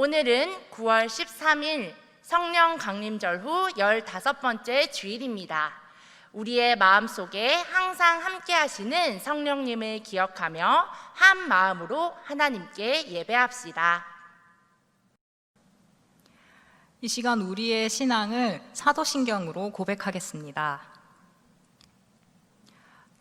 오늘은 9월 13일 성령 강림절 후 15번째 주일입니다. 우리의 마음속에 항상 함께 하시는 성령님을 기억하며 한 마음으로 하나님께 예배합시다. 이 시간 우리의 신앙을 사도신경으로 고백하겠습니다.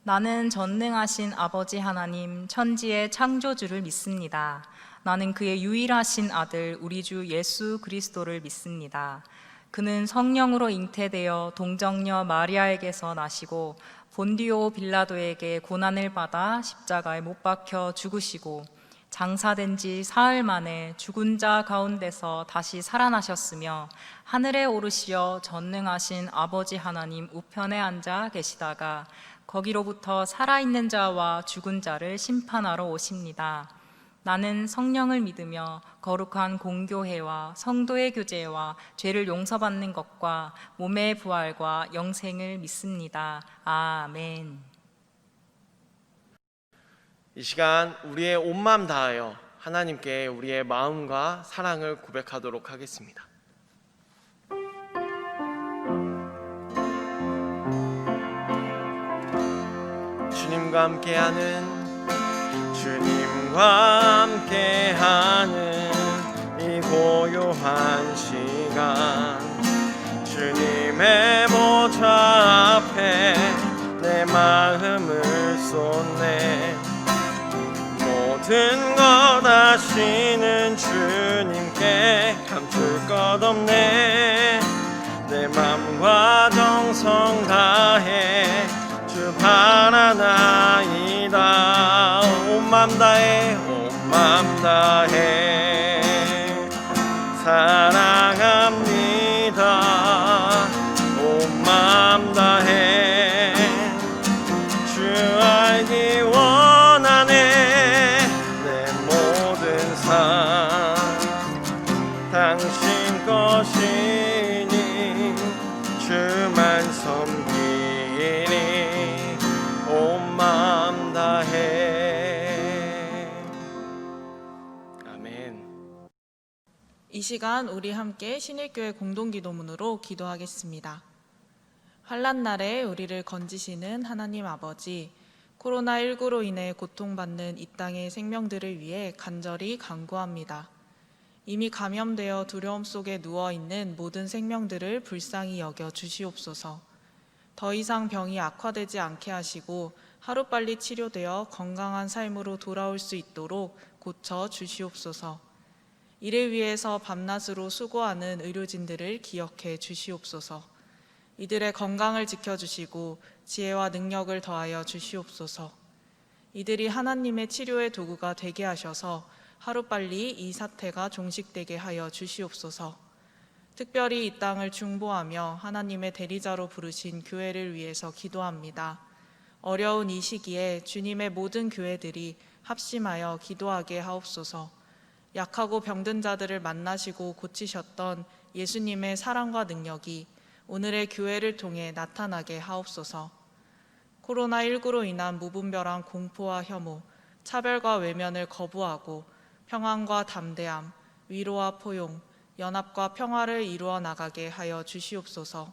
나는 전능하신 아버지 하나님 천지의 창조주를 믿습니다. 나는 그의 유일하신 아들 우리 주 예수 그리스도를 믿습니다. 그는 성령으로 잉태되어 동정녀 마리아에게서 나시고 본디오 빌라도에게 고난을 받아 십자가에 못 박혀 죽으시고 장사된 지 사흘 만에 죽은 자 가운데서 다시 살아나셨으며 하늘에 오르시어 전능하신 아버지 하나님 우편에 앉아 계시다가 거기로부터 살아있는 자와 죽은 자를 심판하러 오십니다. 나는 성령을 믿으며 거룩한 공교회와 성도의 교제와 죄를 용서받는 것과 몸의 부활과 영생을 믿습니다. 아멘. 이 시간 우리의 온 마음 다하여 하나님께 우리의 마음과 사랑을 고백하도록 하겠습니다. 주님과 함께하는 이 고요한 시간, 주님의 보좌 앞에 내 마음을 쏟네. 모든 것 아시는 주님께 감출 것 없네. 내 맘과 정성 다해 주 바라나이다. 온 맘 다해 사랑합니다. 온 맘 다해 주 알기 원하네. 내 모든 삶 당신 것이니 주만 섬기리. 온 마음 다해. 아멘. 이 시간 우리 함께 신일교회 공동기도문으로 기도하겠습니다. 환난날에 우리를 건지시는 하나님 아버지, 코로나19로 인해 고통받는 이 땅의 생명들을 위해 간절히 간구합니다. 이미 감염되어 두려움 속에 누워있는 모든 생명들을 불쌍히 여겨 주시옵소서. 더 이상 병이 악화되지 않게 하시고 하루빨리 치료되어 건강한 삶으로 돌아올 수 있도록 고쳐 주시옵소서. 이를 위해서 밤낮으로 수고하는 의료진들을 기억해 주시옵소서. 이들의 건강을 지켜주시고 지혜와 능력을 더하여 주시옵소서. 이들이 하나님의 치료의 도구가 되게 하셔서 하루빨리 이 사태가 종식되게 하여 주시옵소서. 특별히 이 땅을 중보하며 하나님의 대리자로 부르신 교회를 위해서 기도합니다. 어려운 이 시기에 주님의 모든 교회들이 합심하여 기도하게 하옵소서. 약하고 병든 자들을 만나시고 고치셨던 예수님의 사랑과 능력이 오늘의 교회를 통해 나타나게 하옵소서. 코로나19로 인한 무분별한 공포와 혐오, 차별과 외면을 거부하고 평안과 담대함, 위로와 포용, 연합과 평화를 이루어 나가게 하여 주시옵소서.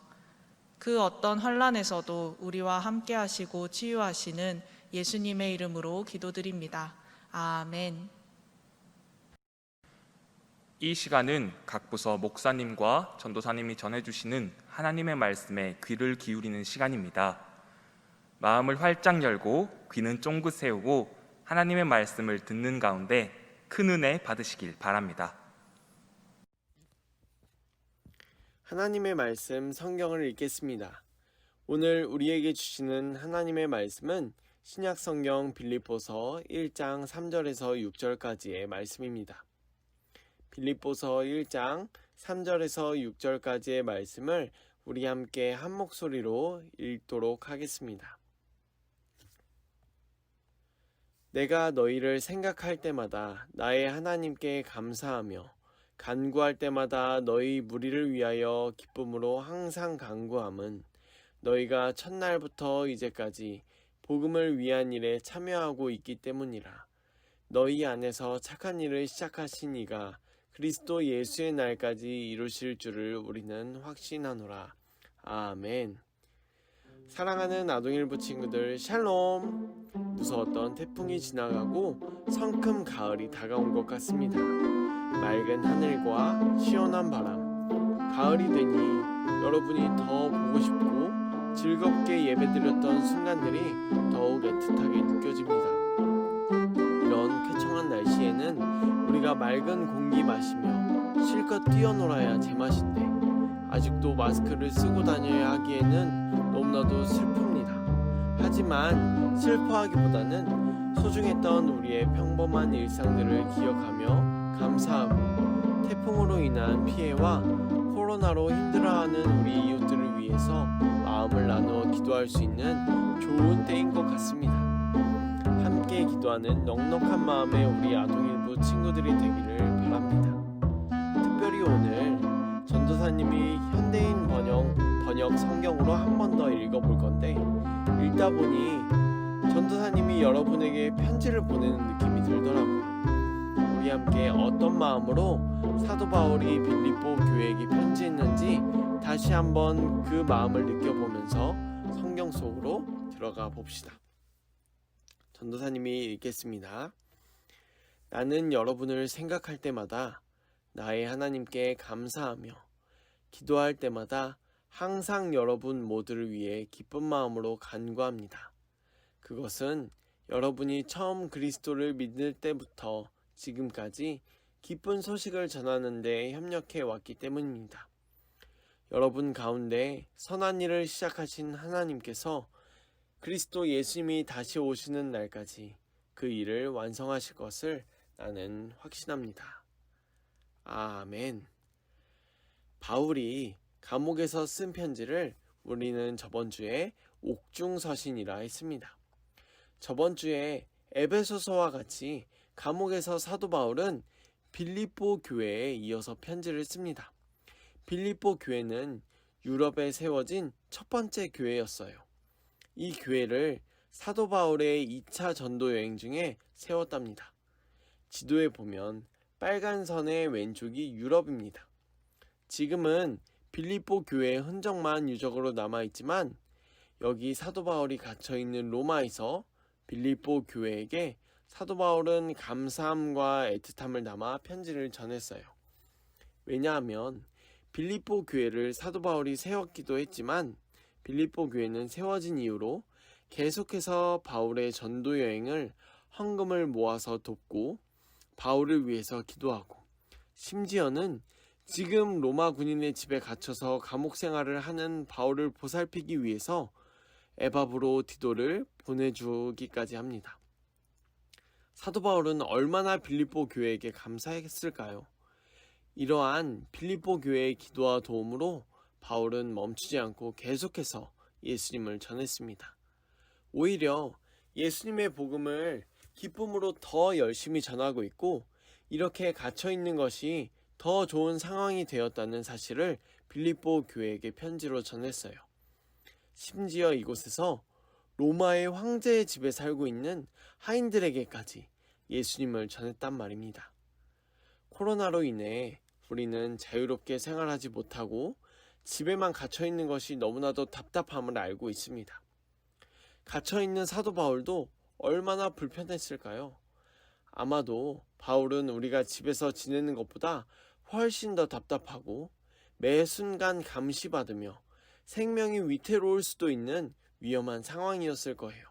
그 어떤 환난에서도 우리와 함께 하시고 치유하시는 예수님의 이름으로 기도드립니다. 아멘. 이 시간은 각 부서 목사님과 전도사님이 전해주시는 하나님의 말씀에 귀를 기울이는 시간입니다. 마음을 활짝 열고 귀는 쫑긋 세우고 하나님의 말씀을 듣는 가운데 큰 은혜 받으시길 바랍니다. 하나님의 말씀 성경을 읽겠습니다. 오늘 우리에게 주시는 하나님의 말씀은 신약성경 빌립보서 1장 3절에서 6절까지의 말씀입니다. 빌립보서 1장 3절에서 6절까지의 말씀을 우리 함께 한 목소리로 읽도록 하겠습니다. 내가 너희를 생각할 때마다 나의 하나님께 감사하며 간구할 때마다 너희 무리를 위하여 기쁨으로 항상 간구함은 너희가 첫날부터 이제까지 복음을 위한 일에 참여하고 있기 때문이라. 너희 안에서 착한 일을 시작하신 이가 그리스도 예수의 날까지 이루실 줄을 우리는 확신하노라. 아멘. 사랑하는 아동일부 친구들, 샬롬. 무서웠던 태풍이 지나가고 성큼 가을이 다가온 것 같습니다. 맑은 하늘과 시원한 바람, 가을이 되니 여러분이 더 보고 싶고 즐겁게 예배드렸던 순간들이 더욱 애틋하게 느껴집니다. 이런 쾌청한 날씨에는 우리가 맑은 공기 마시며 실컷 뛰어놀아야 제맛인데 아직도 마스크를 쓰고 다녀야 하기에는 너무나도 슬픕니다. 하지만 슬퍼하기보다는 소중했던 우리의 평범한 일상들을 기억하며 감사하고 태풍으로 인한 피해와 코로나로 힘들어하는 우리 이웃들을 위해서 마음을 나누어 기도할 수 있는 좋은 때인 것 같습니다. 함께 기도하는 넉넉한 마음의 우리 아동일부 친구들이 되기를 바랍니다. 특별히 오늘 전도사님이 현대인 번역 성경으로 한 번 더 읽어볼 건데, 읽다 보니 전도사님이 여러분에게 편지를 보내는 느낌이 들더라고요. 우리 함께 어떤 마음으로 사도 바울이 빌립보 교회에게 편지했는지 다시 한번 그 마음을 느껴보면서 성경 속으로 들어가 봅시다. 전도사님이 읽겠습니다. 나는 여러분을 생각할 때마다 나의 하나님께 감사하며 기도할 때마다 항상 여러분 모두를 위해 기쁜 마음으로 간구합니다. 그것은 여러분이 처음 그리스도를 믿을 때부터 지금까지 기쁜 소식을 전하는 데 협력해 왔기 때문입니다. 여러분 가운데 선한 일을 시작하신 하나님께서 그리스도 예수님이 다시 오시는 날까지 그 일을 완성하실 것을 나는 확신합니다. 아멘. 바울이 감옥에서 쓴 편지를 우리는 저번 주에 옥중서신이라 했습니다. 저번 주에 에베소서와 같이 감옥에서 사도 바울은 빌립보 교회에 이어서 편지를 씁니다. 빌립보 교회는 유럽에 세워진 첫 번째 교회였어요. 이 교회를 사도 바울의 2차 전도 여행 중에 세웠답니다. 지도에 보면 빨간 선의 왼쪽이 유럽입니다. 지금은 빌립보 교회의 흔적만 유적으로 남아있지만 여기 사도 바울이 갇혀있는 로마에서 빌립보 교회에게 사도 바울은 감사함과 애틋함을 담아 편지를 전했어요. 왜냐하면 빌립보 교회를 사도 바울이 세웠기도 했지만 빌립보 교회는 세워진 이후로 계속해서 바울의 전도 여행을 헌금을 모아서 돕고 바울을 위해서 기도하고 심지어는 지금 로마 군인의 집에 갇혀서 감옥 생활을 하는 바울을 보살피기 위해서 에바브로 디도를 보내주기까지 합니다. 사도 바울은 얼마나 빌립보 교회에게 감사했을까요? 이러한 빌립보 교회의 기도와 도움으로 바울은 멈추지 않고 계속해서 예수님을 전했습니다. 오히려 예수님의 복음을 기쁨으로 더 열심히 전하고 있고 이렇게 갇혀있는 것이 더 좋은 상황이 되었다는 사실을 빌립보 교회에게 편지로 전했어요. 심지어 이곳에서 로마의 황제의 집에 살고 있는 하인들에게까지 예수님을 전했단 말입니다. 코로나로 인해 우리는 자유롭게 생활하지 못하고 집에만 갇혀있는 것이 너무나도 답답함을 알고 있습니다. 갇혀있는 사도 바울도 얼마나 불편했을까요? 아마도 바울은 우리가 집에서 지내는 것보다 훨씬 더 답답하고 매 순간 감시받으며 생명이 위태로울 수도 있는 위험한 상황이었을 거예요.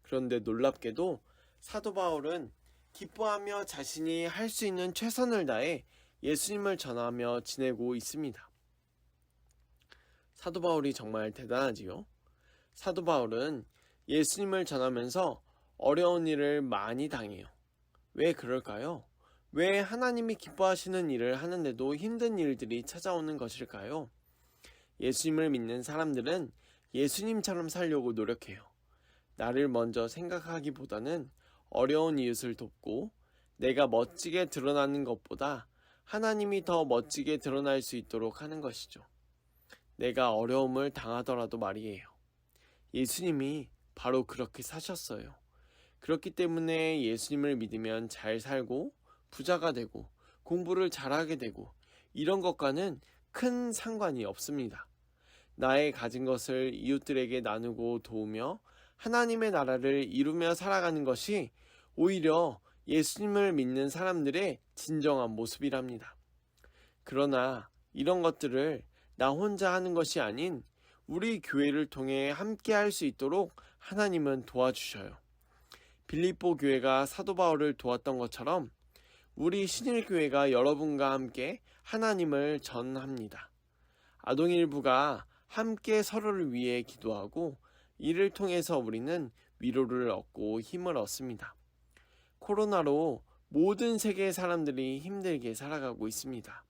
그런데 놀랍게도 사도 바울은 기뻐하며 자신이 할 수 있는 최선을 다해 예수님을 전하며 지내고 있습니다. 사도 바울이 정말 대단하지요. 사도 바울은 예수님을 전하면서 어려운 일을 많이 당해요. 왜 그럴까요? 왜 하나님이 기뻐하시는 일을 하는데도 힘든 일들이 찾아오는 것일까요? 예수님을 믿는 사람들은 예수님처럼 살려고 노력해요. 나를 먼저 생각하기보다는 어려운 이웃을 돕고 내가 멋지게 드러나는 것보다 하나님이 더 멋지게 드러날 수 있도록 하는 것이죠. 내가 어려움을 당하더라도 말이에요. 예수님이 바로 그렇게 사셨어요. 그렇기 때문에 예수님을 믿으면 잘 살고 부자가 되고 공부를 잘하게 되고 이런 것과는 큰 상관이 없습니다. 나의 가진 것을 이웃들에게 나누고 도우며 하나님의 나라를 이루며 살아가는 것이 오히려 예수님을 믿는 사람들의 진정한 모습이랍니다. 그러나 이런 것들을 나 혼자 하는 것이 아닌 우리 교회를 통해 함께 할 수 있도록 하나님은 도와주셔요. 빌립보 교회가 사도 바울을 도왔던 것처럼 우리 신일교회가 여러분과 함께 하나님을 전합니다. 아동일부가 함께 서로를 위해 기도하고 이를 통해서 우리는 위로를 얻고 힘을 얻습니다. 코로나로 모든 세계의 사람들이 힘들게 살아가고 있습니다.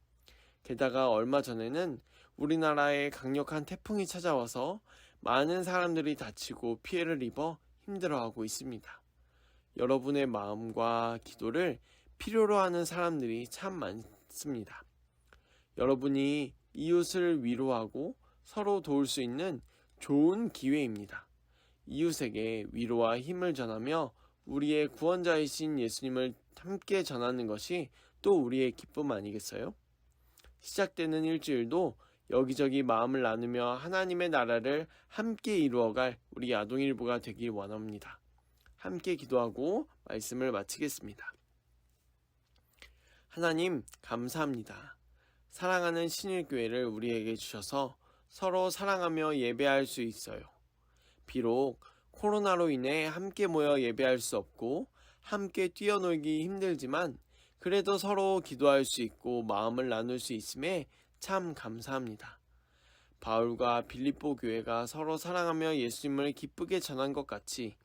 게다가 얼마 전에는 우리나라에 강력한 태풍이 찾아와서 많은 사람들이 다치고 피해를 입어 힘들어하고 있습니다. 여러분의 마음과 기도를 필요로 하는 사람들이 참 많습니다. 여러분이 이웃을 위로하고 서로 도울 수 있는 좋은 기회입니다. 이웃에게 위로와 힘을 전하며 우리의 구원자이신 예수님을 함께 전하는 것이 또 우리의 기쁨 아니겠어요? 시작되는 일주일도 여기저기 마음을 나누며 하나님의 나라를 함께 이루어갈 우리 아동일부가 되길 원합니다. 함께 기도하고 말씀을 마치겠습니다. 하나님 감사합니다. 사랑하는 신일교회를 우리에게 주셔서 서로 사랑하며 예배할 수 있어요. 비록 코로나로 인해 함께 모여 예배할 수 없고 함께 뛰어놀기 힘들지만 그래도 서로 기도할 수 있고 마음을 나눌 수 있음에 참 감사합니다. 바울과 빌립보 교회가 서로 사랑하며 예수님을 기쁘게 전한 것 같이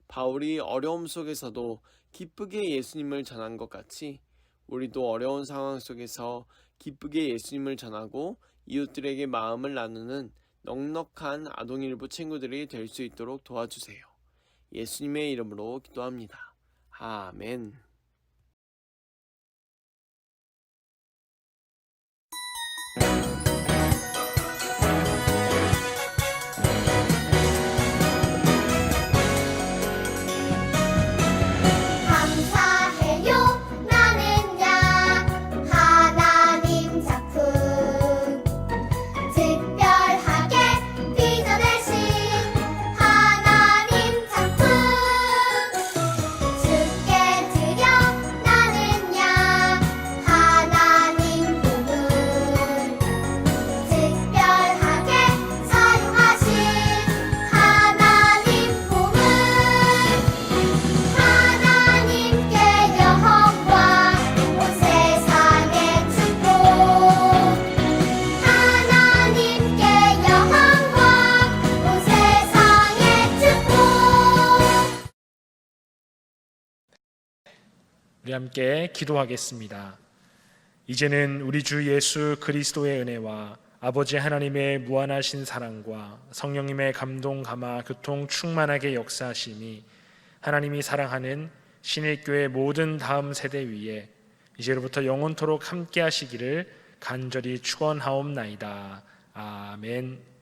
바울이 어려움 속에서도 기쁘게 예수님을 전한 것 같이 우리도 어려운 상황 속에서 기쁘게 예수님을 전하고 이웃들에게 마음을 나누는 넉넉한 아동일부 친구들이 될 수 있도록 도와주세요. 예수님의 이름으로 기도합니다. 아멘. 감사해요 나는야 하나님 작품 특별하게 빚어내신 하나님 작품 주께 드려 나는야 하나님 품을 특별하게 사용하신 하나님 품을 하나님께 영광 온 세상의 축복 하나님께 영광 온 세상의 축복 우리 함께 기도하겠습니다. 이제는 우리 주 예수 그리스도의 은혜와 아버지 하나님의 무한하신 사랑과 성령님의 감동 감화 교통 충만하게 역사하심이 하나님이 사랑하는 신일교회 모든 다음 세대 위에 이제로부터 영원토록 함께 하시기를 간절히 축원하옵나이다. 아멘.